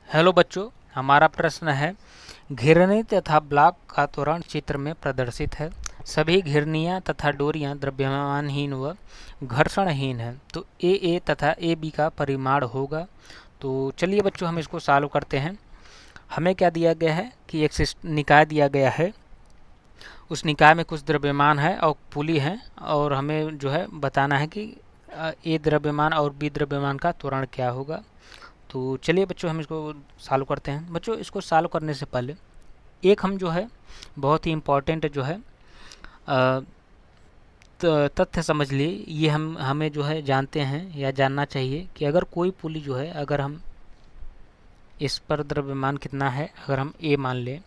Hello बच्चों, हमारा प्रश्न है घिरनी तथा ब्लॉक का त्वरण चित्र में प्रदर्शित है। सभी घिरनियाँ तथा डोरियाँ द्रव्यमानहीन व घर्षणहीन हैं, तो ए तथा ए बी का परिमाण होगा। तो चलिए बच्चों, हम इसको सॉल्व करते हैं। हमें क्या दिया गया है कि एक निकाय दिया गया है, उस निकाय में कुछ द्रव्यमान है और पुली है, और हमें जो है बताना है कि ए द्रव्यमान और बी द्रव्यमान का त्वरण क्या होगा। तो चलिए बच्चों, हम इसको सॉल्व करते हैं। बच्चों, इसको सॉल्व करने से पहले एक हम जो है बहुत ही इम्पोर्टेंट जो है तथ्य समझ लिए। ये हमें जो है जानते हैं या जानना चाहिए कि अगर कोई पुली जो है, अगर हम इस पर द्रव्यमान कितना है, अगर हम ए मान लें,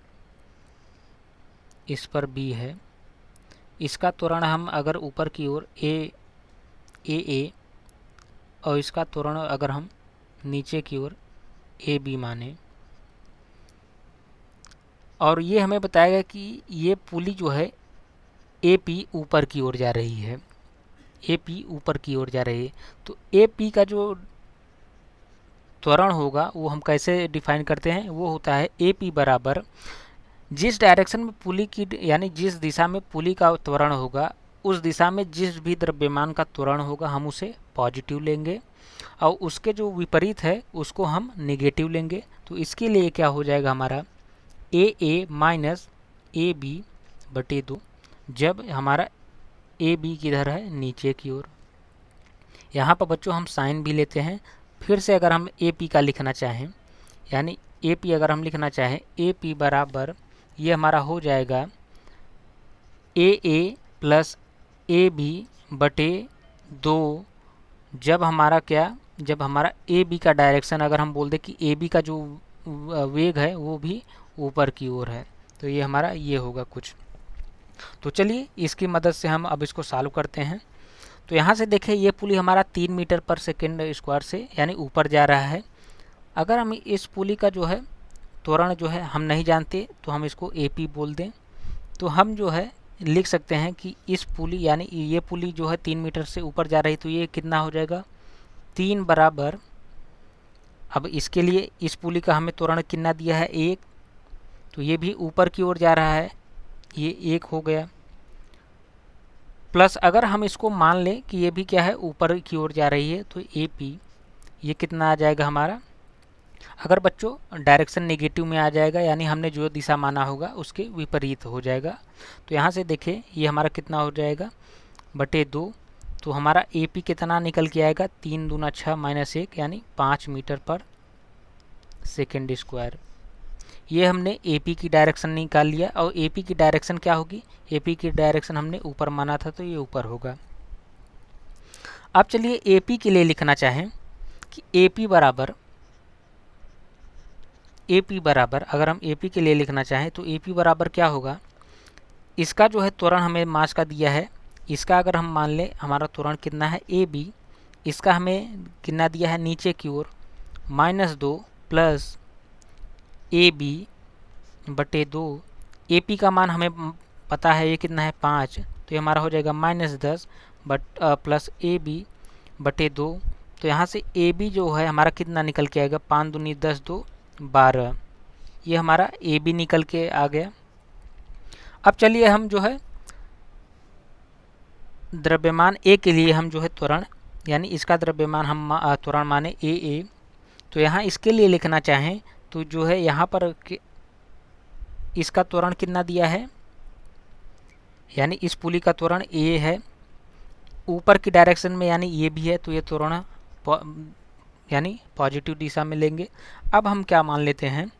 इस पर बी है, इसका त्वरण हम अगर ऊपर की ओर ए और इसका त्वरण अगर हम नीचे की ओर ए बी माने, और ये हमें बताया गया कि ये पुली जो है ए पी ऊपर की ओर जा रही है, ए पी ऊपर की ओर जा रही है। तो ए पी का जो त्वरण होगा वो हम कैसे डिफाइन करते हैं, वो होता है ए पी बराबर जिस डायरेक्शन में पुली की, यानी जिस दिशा में पुली का त्वरण होगा उस दिशा में जिस भी द्रव्यमान का त्वरण होगा हम उसे पॉजिटिव लेंगे, और उसके जो विपरीत है उसको हम नेगेटिव लेंगे। तो इसके लिए क्या हो जाएगा हमारा ए माइनस ए बी बटे 2, जब हमारा ए बी किधर है, नीचे की ओर। यहाँ पर बच्चों हम साइन भी लेते हैं। फिर से अगर हम ए पी का लिखना चाहें, यानी ए पी अगर हम लिखना चाहें, ए पी बराबर ये हमारा हो जाएगा ए प्लस ए बी बटे 2, जब हमारा क्या, जब हमारा ए बी का डायरेक्शन अगर हम बोल दें कि ए बी का जो वेग है वो भी ऊपर की ओर है, तो ये हमारा ये होगा कुछ। तो चलिए इसकी मदद से हम अब इसको सॉल्व करते हैं। तो यहाँ से देखें, ये पुली हमारा 3 मीटर पर सेकेंड स्क्वायर से यानी ऊपर जा रहा है। अगर हम इस पुली का जो है त्वरण जो है हम नहीं जानते, तो हम इसको ए पी बोल दें, तो हम जो है लिख सकते हैं कि इस पुली, यानी ये पुली जो है 3 मीटर से ऊपर जा रही, तो ये कितना हो जाएगा 3 बराबर। अब इसके लिए इस पुली का हमें त्वरण कितना दिया है 1, तो ये भी ऊपर की ओर जा रहा है, ये 1 हो गया। प्लस अगर हम इसको मान लें कि ये भी क्या है, ऊपर की ओर जा रही है, तो ए पी ये कितना आ जाएगा हमारा, अगर बच्चों डायरेक्शन नेगेटिव में आ जाएगा, यानी हमने जो दिशा माना होगा उसके विपरीत हो जाएगा। तो यहाँ से देखें ये हमारा कितना हो जाएगा बटे 2, तो हमारा ए पी कितना निकल के आएगा 3 दूना 6 माइनस 1, यानी 5 मीटर पर सेकेंड स्क्वायर। ये हमने ए पी की डायरेक्शन निकाल लिया, और ए पी की डायरेक्शन क्या होगी, ए पी की डायरेक्शन हमने ऊपर माना था तो ये ऊपर होगा। अब चलिए ए पी के लिए लिखना चाहें कि ए पी बराबर अगर हम ए पी के लिए लिखना चाहें तो ए पी बराबर क्या होगा, इसका जो है त्वरण हमें मास का दिया है, इसका अगर हम मान लें हमारा त्वरण कितना है ए बी, इसका हमें कितना दिया है नीचे की ओर -2 प्लस ए बी बटे 2। ए पी का मान हमें पता है ये कितना है 5, तो ये हमारा हो जाएगा -10 प्लस ए बी बटे 2। तो यहाँ से ए बी जो है हमारा कितना निकल के आएगा 5 दूनी 10 2 12, ये हमारा ए बी निकल के आ गया। अब चलिए हम जो है द्रव्यमान ए के लिए हम जो है त्वरण, यानी इसका द्रव्यमान हम त्वरण माने ए, तो यहाँ इसके लिए लिखना चाहें तो जो है यहाँ पर इसका त्वरण कितना दिया है, यानी इस पुली का त्वरण ए है, ऊपर की डायरेक्शन में यानी ये भी है, तो ये त्वरण यानी पॉजिटिव दिशा में लेंगे। अब हम क्या मान लेते हैं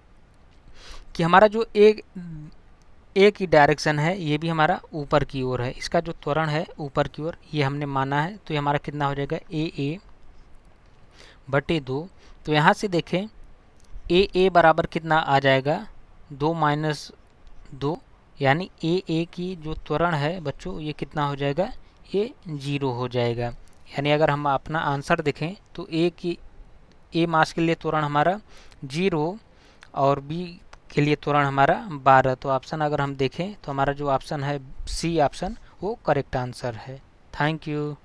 कि हमारा जो ए की डायरेक्शन है ये भी हमारा ऊपर की ओर है, इसका जो त्वरण है ऊपर की ओर ये हमने माना है, तो ये हमारा कितना हो जाएगा ए बटे 2। तो यहाँ से देखें ए बराबर कितना आ जाएगा 2 माइनस 2, यानी ए की जो त्वरण है बच्चों ये कितना हो जाएगा, ये 0 हो जाएगा। यानी अगर हम अपना आंसर देखें तो ए मास के लिए त्वरण हमारा 0 और बी के लिए त्वरण हमारा 12। तो ऑप्शन अगर हम देखें तो हमारा जो ऑप्शन है सी ऑप्शन वो करेक्ट आंसर है। Thank you.